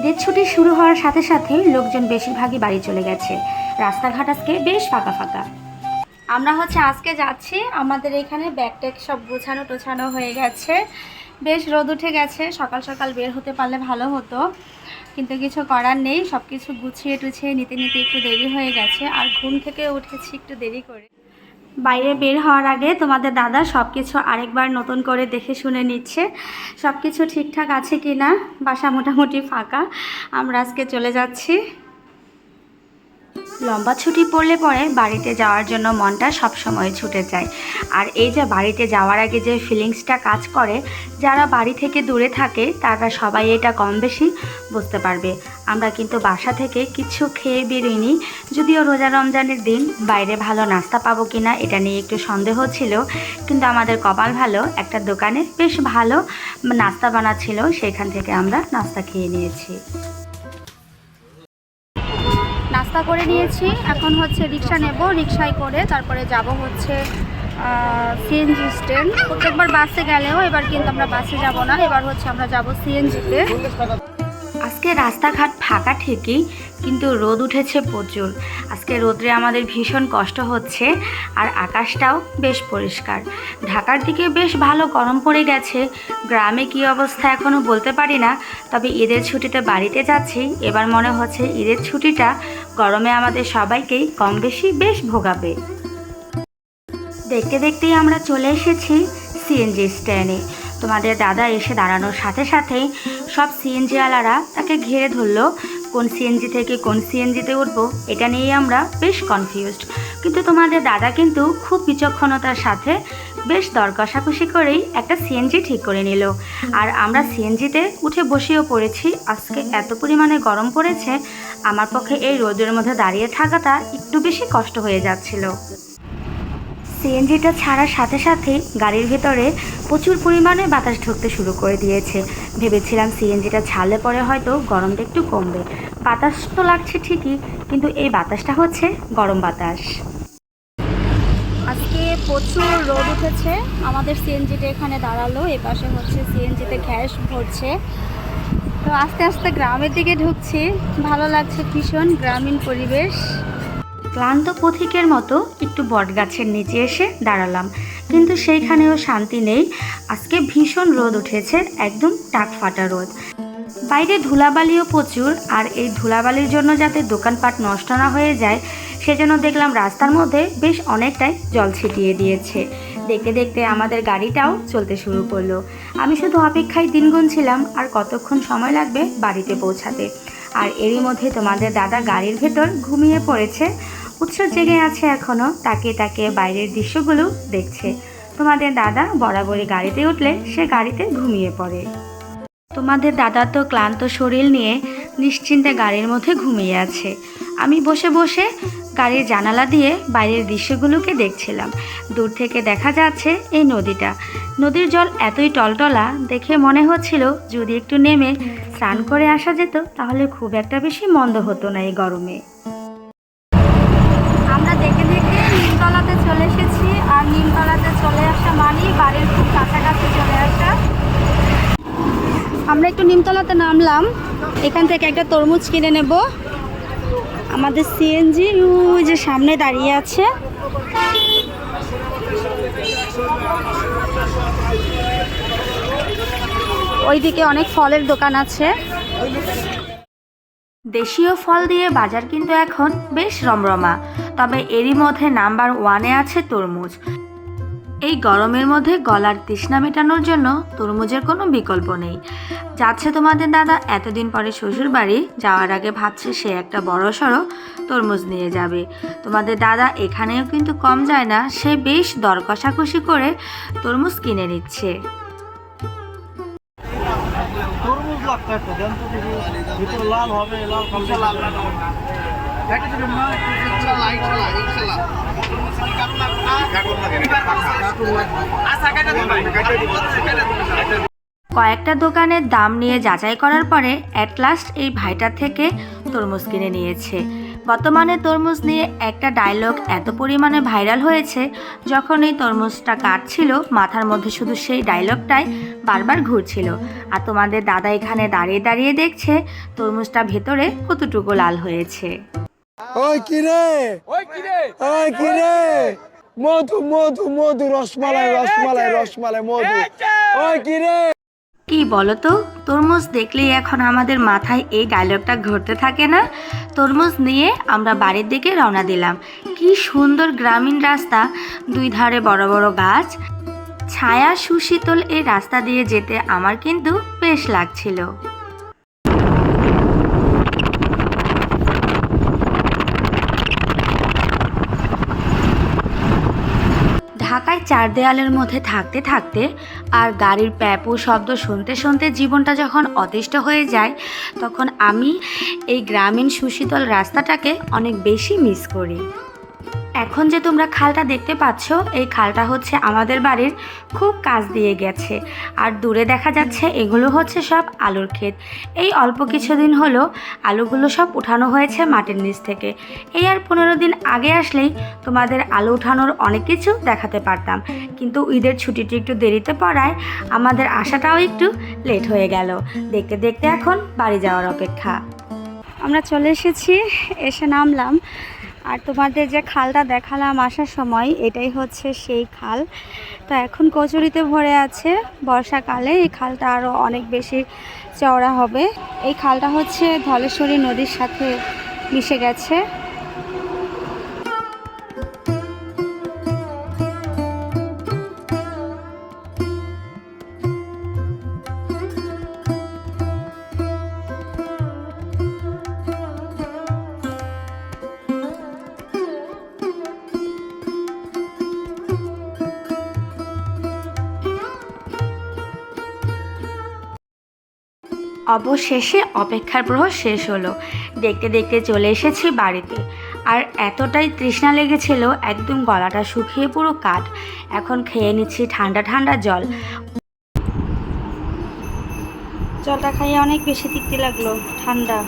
ঈদের ছুটি শুরু হওয়ার সাথে সাথে লোকজন বেশিরভাগই বাড়ি চলে গেছে। রাস্তাঘাট আজকে বেশ ফাঁকা ফাঁকা। আমরা আজকে যাচ্ছি, আমাদের এখানে ব্যাগ ট্যাগ সব গোছানো টোছানো হয়ে গেছে। বেশ রোদ উঠে গেছে, সকাল সকাল বের হতে পারলে ভালো হতো, কিন্তু কিছু করার নেই। সব কিছু গুছিয়ে টুছিয়ে নিতে নিতে একটু দেরি হয়ে গেছে, আর ঘুম থেকে উঠেছি একটু দেরি করে। বাইরে বের হওয়ার আগে তোমাদের দাদা সব কিছু আরেকবার নতুন করে দেখে শুনে নিচ্ছে সব কিছু ঠিকঠাক আছে কি না। বাসা মোটামুটি ফাঁকা, আমরা আজকে চলে যাচ্ছি। লম্বা ছুটি পড়লে পরে বাড়িতে যাওয়ার জন্য মনটা সবসময় ছুটে যায়। আর এই যে বাড়িতে যাওয়ার আগে যে ফিলিংসটা কাজ করে, যারা বাড়ি থেকে দূরে থাকে তারা সবাই এটা কম বেশি বুঝতে পারবে। আমরা কিন্তু বাসা থেকে কিছু খেয়ে বেরোইনি, যদিও রোজা রমজানের দিন বাইরে ভালো নাস্তা পাবো কিনা এটা নিয়ে একটু সন্দেহ ছিল, কিন্তু আমাদের কপাল ভালো, একটা দোকানে বেশ ভালো নাস্তা বানাচ্ছিল, সেখান থেকে আমরা নাস্তা খেয়ে নিয়েছি। নাস্তা করে নিয়েছি, এখন রিক্সা নেব, রিক্সায় করে তারপরে যাব সিএনজি স্ট্যান্ড। প্রত্যেকবার বাসে গেলেও এবার কিন্তু আমরা বাসে যাব না, এবার আমরা যাব সিএনজিতে। আজকে রাস্তাঘাট ফাঁকা ঠিকই, কিন্তু রোদ উঠেছে প্রচুর। আজকে রোদে আমাদের ভীষণ কষ্ট হচ্ছে, আর আকাশটাও বেশ পরিষ্কার। ঢাকার দিকে বেশ ভালো গরম পড়ে গেছে, গ্রামে কী অবস্থা এখনও বলতে পারি না। তবে ঈদের ছুটিতে বাড়িতে যাচ্ছি, এবার মনে হচ্ছে ঈদের ছুটিটা গরমে আমাদের সবাইকেই কম বেশি বেশ ভোগাবে। দেখতে দেখতেই আমরা চলে এসেছি সিএনজি স্ট্যান্ডে। তোমাদের দাদা এসে দাঁড়ানোর সাথে সাথেই সব সিএনজিওয়ালারা তাকে ঘিরে ধরলো। কোন সিএনজি থেকে কোন সিএনজিতে উঠবো এটা নিয়ে আমরা বেশ কনফিউজড, কিন্তু তোমাদের দাদা কিন্তু খুব বিচক্ষণতার সাথে বেশ দর কষাকষি করেই একটা সিএনজি ঠিক করে নিল। আর আমরা সিএনজিতে উঠে বসেও পড়েছি। আজকে এত পরিমাণে গরম পড়েছে, আমার পক্ষে এই রোদের মধ্যে দাঁড়িয়ে থাকাটা একটু বেশি কষ্ট হয়ে যাচ্ছিল। সিএনজিটা ছাড়ার সাথে সাথে গাড়ির ভেতরে প্রচুর পরিমাণে বাতাস ঢুকতে শুরু করে দিয়েছে। ভেবেছিলাম সিএনজিটা ছাড়লে পরে হয়তো গরমটা একটু কমবে। বাতাস তো লাগছে ঠিকই, কিন্তু এই বাতাসটা গরম বাতাস। আজকে প্রচুর রোদ উঠেছে, আমাদের সিএনজিটা এখানে দাঁড়ালো, এপাশে সিএনজিতে গ্যাস ভরছে। তো আস্তে আস্তে গ্রামের দিকে ঢুকছি, ভালো লাগছে ভীষণ, গ্রামীণ পরিবেশ। ক্লান্ত পথিকের মতো একটু বটগাছের নিচে এসে দাঁড়ালাম, কিন্তু সেইখানেও শান্তি নেই। আজকে ভীষণ রোদ উঠেছে, একদম টাক ফাটা রোদ। বাইরে ধুলাবালিও প্রচুর, আর এই ধুলাবালির জন্য যাতে দোকানপাট নষ্ট না হয়ে যায় সেজন্য দেখলাম রাস্তার মধ্যে বেশ অনেকটাই জল ছিটিয়ে দিয়েছে। দেখতে দেখতে আমাদের গাড়িটাও চলতে শুরু করলো। আমি শুধু অপেক্ষায় দিন গুনছিলাম আর কতক্ষণ সময় লাগবে বাড়িতে পৌঁছাতে। আর এরই মধ্যে তোমাদের দাদা গাড়ির ভেতর ঘুমিয়ে পড়েছে, উৎস জেগে আছে এখনও, তাকে তাকে বাইরের দৃশ্যগুলো দেখছে। তোমাদের দাদা বরাবরই গাড়িতে উঠলে সে গাড়িতে ঘুমিয়ে পড়ে। তোমাদের দাদা তো ক্লান্ত শরীর নিয়ে নিশ্চিন্তে গাড়ির মধ্যে ঘুমিয়ে আছে। আমি বসে বসে গাড়ির জানালা দিয়ে বাইরের দৃশ্যগুলোকে দেখছিলাম। দূর থেকে দেখা যাচ্ছে এই নদীটা। নদীর জল এতই টলটলা দেখে মনে হচ্ছিল যদি একটু নেমে স্নান করে আসা যেত তাহলে খুব একটা বেশি মন্দ হতো না এই গরমে। আমরা দেখে দেখে নিমতলাতে চলে এসেছি, আর নিমতলাতে চলে আসা মানেই বাড়ির খুব কাছাকাছি চলে আসা। আমরা একটু নিমতলাতে নামলাম, এখান থেকে একটা তরমুজ কিনে নেব। আমাদের সিএনজি ওই যে সামনে দাঁড়িয়ে আছে। ওইদিকে অনেক ফলের দোকান আছে। দেশীয় ফল দিয়ে বাজার কিন্তু এখন বেশ রমরমা, তবে এরই মধ্যে নাম্বার 1-এ আছে তরমুজ। এই গরমের মধ্যে গলার তৃষ্ণা মেটানোর জন্য তরমুজের কোনো বিকল্প নেই। যাচ্ছে তোমাদের দাদা এতদিন পরে শ্বশুর বাড়ি, যাওয়ার আগে ভাবছে সে একটা বড়সড় তরমুজ নিয়ে যাবে। তোমাদের দাদা এখানেও কিন্তু কম যায় না, সে বেশ দর কষাকষি করে তরমুজ কিনে নিচ্ছে। কয়েকটা দোকানের দাম নিয়ে যাচাই করার পরে অ্যাট লাস্ট এই ভাইটার থেকে তরমুজ কিনে নিয়েছে। বর্তমানে তরমুজ নিয়ে একটা ডায়লগ এত পরিমাণে ভাইরাল হয়েছে, যখন এই তরমুজটা কাটছিল মাথার মধ্যে শুধু সেই ডায়লগটাই বারবার ঘুরছিল। আর তোমাদের দাদা এখানে দাঁড়িয়ে দাঁড়িয়ে দেখছে তরমুজটা ভেতরে কতটুকু লাল হয়েছে। ওই কিরে ওই কিরে ওই কিরে মধু মধু মধু রসমালাই রসমালাই রসমালাই মধু ওই কিরে। কি বলো তো, তরমুজ দেখলেই এখন আমাদের মাথায় এই ডায়লগটা ঘুরতে থাকে না? তরমুজ নিয়ে আমরা বাড়ির দিকে রওনা দিলাম। কি সুন্দর গ্রামীণ রাস্তা, দুই ধারে বড় বড় গাছ, ছায়া সুশীতল এই রাস্তা দিয়ে যেতে আমার কিন্তু বেশ লাগছিল। ঢাকায় চার দেয়ালের মধ্যে থাকতে থাকতে আর গাড়ির প্যাপু শব্দ শুনতে শুনতে জীবনটা যখন অতিষ্ঠ হয়ে যায়, তখন আমি এই গ্রামীণ সুশীতল রাস্তাটাকে অনেক বেশি মিস করি। এখন যে তোমরা খালটা দেখতে পাচ্ছ, এই খালটা হচ্ছে আমাদের বাড়ির খুব কাছ দিয়ে গেছে। আর দূরে দেখা যাচ্ছে এগুলো হচ্ছে সব আলুর ক্ষেত। এই অল্প কিছুদিন হলো আলুগুলো সব উঠানো হয়েছে মাটির নিচ থেকে। এই আর 15 দিন আগে আসলেই তোমাদের আলু উঠানোর অনেক কিছু দেখাতে পারতাম, কিন্তু ঈদের ছুটিটি একটু দেরিতে পড়ায় আমাদের আসাটাও একটু লেট হয়ে গেল। দেখতে দেখতে এখন বাড়ি যাওয়ার অপেক্ষা। আমরা চলে এসেছি, এসে নামলাম। আর তোমাদের যে খালটা দেখালাম আসার সময়, এটাই হচ্ছে সেই খাল। তো এখন কচুরিতে ভরে আছে। বর্ষাকালে এই খালটা আরও অনেক বেশি চওড়া হবে। এই খালটা হচ্ছে ধলেশ্বরী নদীর সাথে মিশে গেছে। অবশেষে অপেক্ষার প্রহর শেষ হলো। দেখতে দেখতে চলে এসেছি বাড়িতে। আর এতটাই তৃষ্ণা লেগেছিল, একদম গলাটা শুকিয়ে পুরো কাঠ। এখন খেয়ে নিচ্ছি ঠান্ডা ঠান্ডা জল। জলটা খাইয়ে অনেক বেশি তৃপ্তি লাগলো, ঠান্ডা।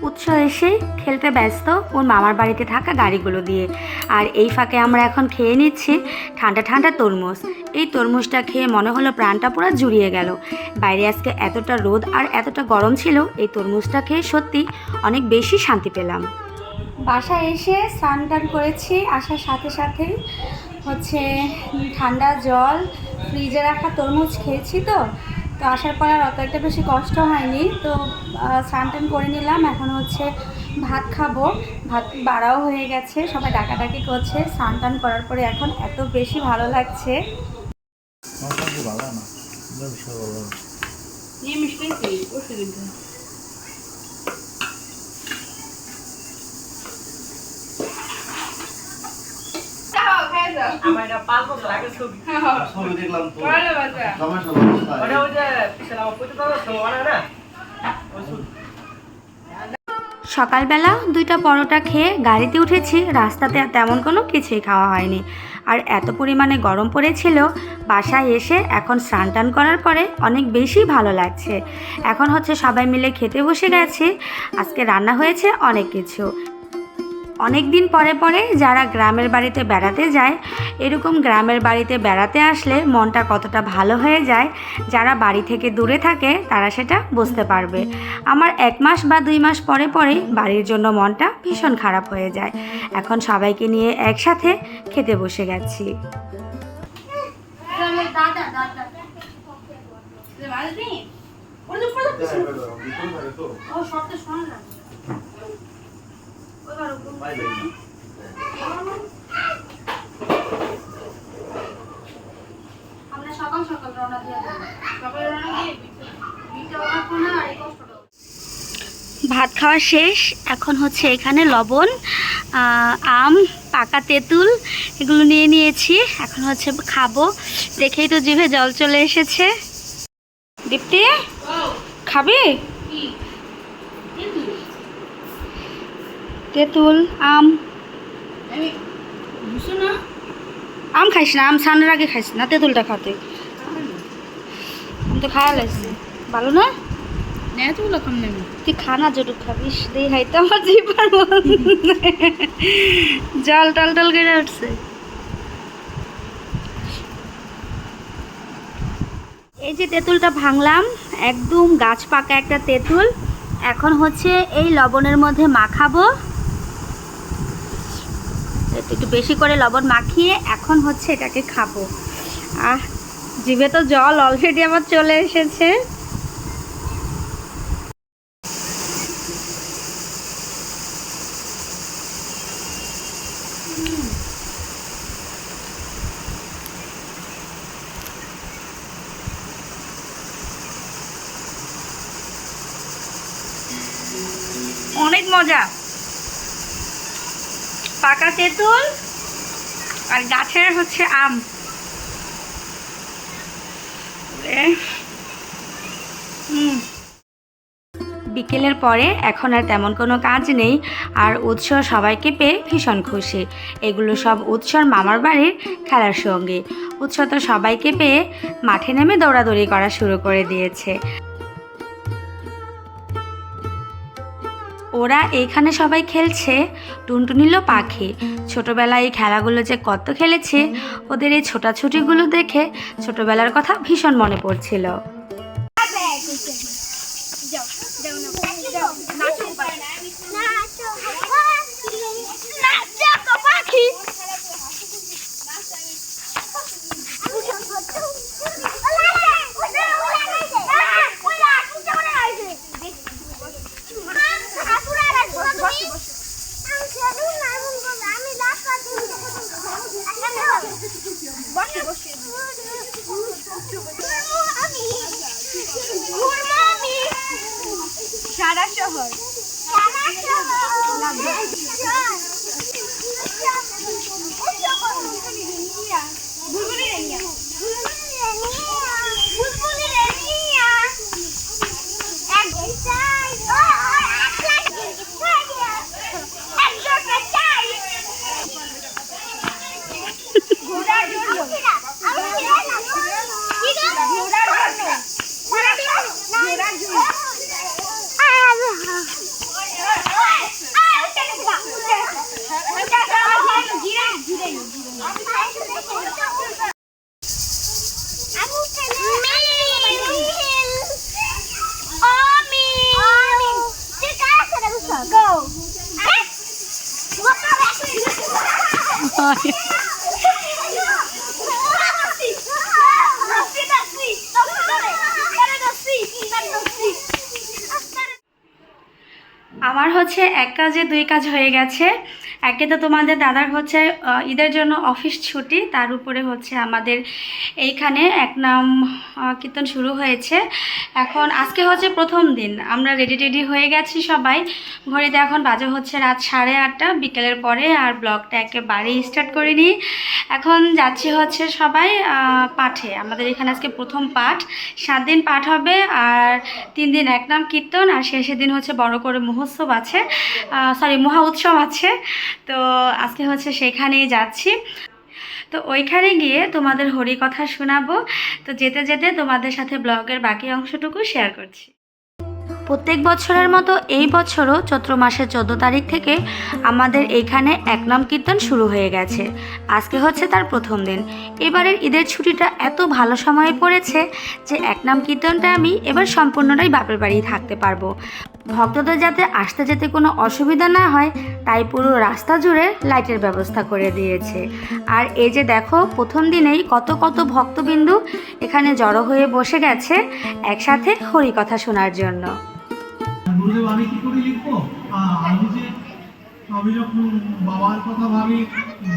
উৎস এসে খেলতে ব্যস্ত ওর মামার বাড়িতে থাকা গাড়িগুলো দিয়ে। আর এই ফাঁকে আমরা এখন খেয়ে নিচ্ছি ঠান্ডা ঠান্ডা তরমুজ। এই তরমুজটা খেয়ে মনে হলো প্রাণটা পুরো জুড়িয়ে গেল। বাইরে আজকে এতটা রোদ আর এতটা গরম ছিল, এই তরমুজটা খেয়ে সত্যি অনেক বেশি শান্তি পেলাম। বাসায় এসে স্নান টান করেছি, আসার সাথে সাথেই হচ্ছে ঠান্ডা জল, ফ্রিজে রাখা তরমুজ খেয়েছি। তো আসার পর আর অত একটা বেশি কষ্ট হয়নি। তো স্নান টান করে নিলাম। এখন হচ্ছে ভাত খাবো। ভাত বাড়াও হয়ে গেছে, সবাই ডাকাডাকি করছে। স্নান টান করার পরে এখন এত বেশি ভালো লাগছে। সকালবেলা 2টা পরোটা খেয়ে গাড়িতে উঠেছি। রাস্তাতে তেমন কোনো কিছুই খাওয়া হয়নি। আর এত পরিমাণে গরম পড়েছিল, বাসায় এসে এখন স্নান টান করার পরে অনেক বেশি ভালো লাগছে। এখন হচ্ছে সবাই মিলে খেতে বসে গেছে। আজকে রান্না হয়েছে অনেক কিছু। অনেক দিন পরে পরে যারা গ্রামের বাড়িতে বেড়াতে যায়, এরকম গ্রামের বাড়িতে বেড়াতে আসলে মনটা কতটা ভালো হয়ে যায়, যারা বাড়ি থেকে দূরে থাকে তারা সেটা বুঝতে পারবে। আমার 1 মাস বা 2 মাস পরে পরেই বাড়ির জন্য মনটা ভীষণ খারাপ হয়ে যায়। এখন সবাইকে নিয়ে একসাথে খেতে বসে গেছি। আমরা সকাল সকাল রওনা দিয়ে ভাত খাওয়া শেষ। এখন হচ্ছে এখানে লবণ, আম, পাকা তেঁতুল এগুলো নিয়ে নিয়েছি। এখন হচ্ছে খাবো। দেখেই তো জিভে জল চলে এসেছে। দীপ্তি, খাবি? তেঁতুল, আম। আম খাইস না, আম ছানার আগে খাইস না, তেঁতুলটা খাতে। আমি তো খাওয়া লাগছে, ভালো না? তুই খানা যেটুক খাবিস দেই হাইতে আমার জিপার জল টল টল করে উঠছে। এই যে তেঁতুলটা ভাঙলাম, একদম গাছ পাকা একটা তেঁতুল। এখন হচ্ছে এই লবণের মধ্যে মাখাবো, একটু বেশি করে লবণ মাখিয়ে এখন হচ্ছে এটাকে খাবো। জিভে তো জল অলরেডি আমার চলে এসেছে। অনেক মজা, পাকা তেঁতুল আর গাছের হচ্ছে আম। বিকেলের পরে এখন আর তেমন কোনো কাজ নেই, আর উৎস সবাইকে পেয়ে ভীষণ খুশি। এগুলো সব উৎসর মামার বাড়ির খেলার সঙ্গে। উৎস তো সবাইকে পেয়ে মাঠে নেমে দৌড়াদৌড়ি করা শুরু করে দিয়েছে। ওরা এইখানে সবাই খেলছে টুনটুনিলো পাখি। ছোটবেলায় এই খেলাগুলো যে কত খেলেছে, ওদের এই ছোটাছুটিগুলো দেখে ছোটবেলার কথা ভীষণ মনে পড়ছিল। সারা শহর আমার হচ্ছে এক কাজে দুই কাজ হয়ে গেছে। একে তো তোমাদের দাদার হচ্ছে ঈদের জন্য অফিস ছুটি, তার উপরে হচ্ছে আমাদের এইখানে এক নাম কীর্তন শুরু হয়েছে। এখন আজকে হচ্ছে প্রথম দিন, আমরা রেডি হয়ে গেছি সবাই। ঘড়িতে এখন বাজে হচ্ছে রাত 8:30 বিকেলের পরে, আর ব্লগটা একেবারেই স্টার্ট করিনি। এখন যাচ্ছি হচ্ছে সবাই পাঠে। আমাদের এখানে আজকে প্রথম পাঠ, 7 দিন পাঠ হবে, আর 3 দিন এক নাম কীর্তন, আর শেষের দিন হচ্ছে বড় করে মহোৎসব আছে, মহা উৎসব আছে। তো আজকে হচ্ছে সেখানেই যাচ্ছি। তো ওইখানে গিয়ে তোমাদের হরি কথা শোনাবো। তো যেতে যেতে তোমাদের সাথে ব্লগের বাকি অংশটুকু শেয়ার করছি। প্রত্যেক বছরের মতো এই বছরও চৈত্র মাসের 14 তারিখ থেকে আমাদের এইখানে এক নাম কীর্তন শুরু হয়ে গেছে। আজকে হচ্ছে তার প্রথম দিন। এবারের ঈদের ছুটিটা এত ভালো সময়ে পড়েছে যে এক নাম কীর্তনটা আমি এবার সম্পূর্ণটাই বাপের বাড়িই থাকতে পারবো। ভক্তদের যাতে আসতে যেতে কোনো অসুবিধা না হয়, তাই পুরো রাস্তা জুড়ে লাইটের ব্যবস্থা করে দিয়েছে। আর এই যে দেখো, প্রথম দিনেই কত কত ভক্তবিন্দু এখানে জড়ো হয়ে বসে গেছে একসাথে হরি কথা শোনার জন্য। গুরুদেব, আমি কি করে লিখবো? আমি যখন বাবার কথা ভাবি,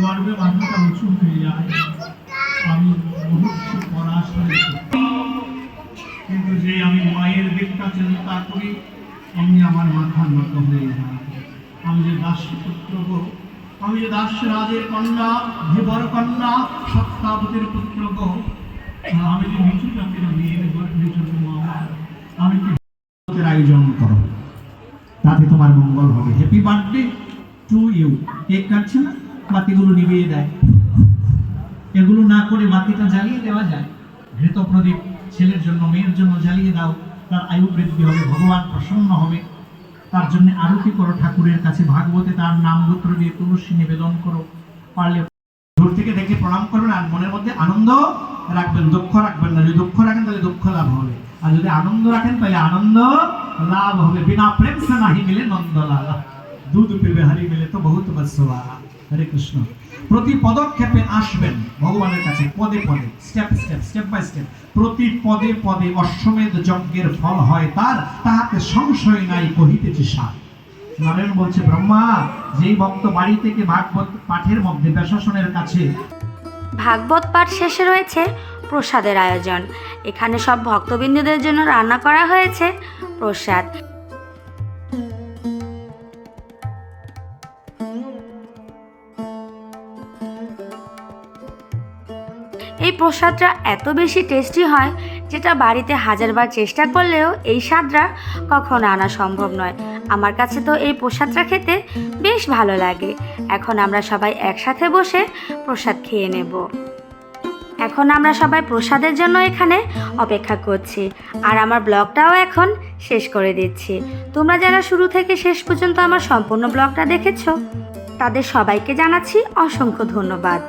গর্বে মাথাটা উঁচু হয়ে যায়। আমি বহুত কিছু করা আসলে, কিন্তু যে আমি মায়ের দিকটা চিন্তা করি, আমি আমার মাথা নত হয়ে যায়। আমি যে দাসপুত্র গো, আমি যে দাস রাজের কন্যা, ধীবর কন্যা, সত্যাবতীর পুত্র গো, আমি যে নিচু জাতির মেয়ের গর্ভে জন্ম, আমি কি আয়োজন করো, তাতে তোমার মঙ্গল হবে। Happy birthday, to you. Cake কাটছে না, বাতিগুলো নিভিয়ে দেয়। এগুলো না করে বাতিটা জ্বালিয়ে দেওয়া যায়। ঘৃত প্রদীপ ছেলের জন্য মেয়ের জন্য জ্বালিয়ে দাও, তার আয়ু বৃদ্ধি হবে, ভগবান প্রসন্ন হবে। তার জন্য আরতি করো ঠাকুরের কাছে, ভাগবতে তার নাম গোত্র দিয়ে তুলসী নিবেদন করো। পারলে দূর থেকে দেখে প্রণাম করবেন, আর মনের মধ্যে আনন্দ রাখবেন, দুঃখ রাখবেন না। যদি দুঃখ রাখেন তাহলে দুঃখ লাভ হবে, আর যদি আনন্দ রাখেন তাহলে আনন্দ লাভ হবে। বিনা প্রেম সে নাহি মিলে নন্দলালা, দুধ পে বিহারি মিলে তো বহুত বসওয়ালা। হরে কৃষ্ণ। প্রতি পদক্ষেপে আসবেন ভগবানের কাছে, পদে পদে, স্টেপ বাই স্টেপ। প্রতি পদে পদে অশ্বমেধ যজ্ঞের ফল হয় তার, তাহাতে সংশয় নাই কহিতেছি সার। নারায়ণ বলছে, ব্রহ্মা যেই ভক্ত বাড়ি থেকে ভাগবত পাঠের মধ্যে ব্যাসাসনের কাছে। ভাগবত পাঠ শেষে রয়েছে প্রসাদের আয়োজন। এখানে সব ভক্তবৃন্দদের জন্য রান্না করা হয়েছে প্রসাদ। এই প্রসাদটা এত বেশি টেস্টি হয়, যেটা বাড়িতে হাজারবার চেষ্টা করলেও এই স্বাদটা কখনো আনা সম্ভব নয়। আমার কাছে তো এই প্রসাদটা খেতে বেশ ভালো লাগে। এখন আমরা সবাই একসাথে বসে প্রসাদ খেয়ে নেব। এখন আমরা সবাই প্রসাদের জন্য এখানে অপেক্ষা করছি, আর আমার ব্লগটাও এখন শেষ করে দিচ্ছি। তোমরা যারা শুরু থেকে শেষ পর্যন্ত আমার সম্পূর্ণ ব্লগটা দেখেছো, তাদের সবাইকে জানাচ্ছি অসংখ্য ধন্যবাদ।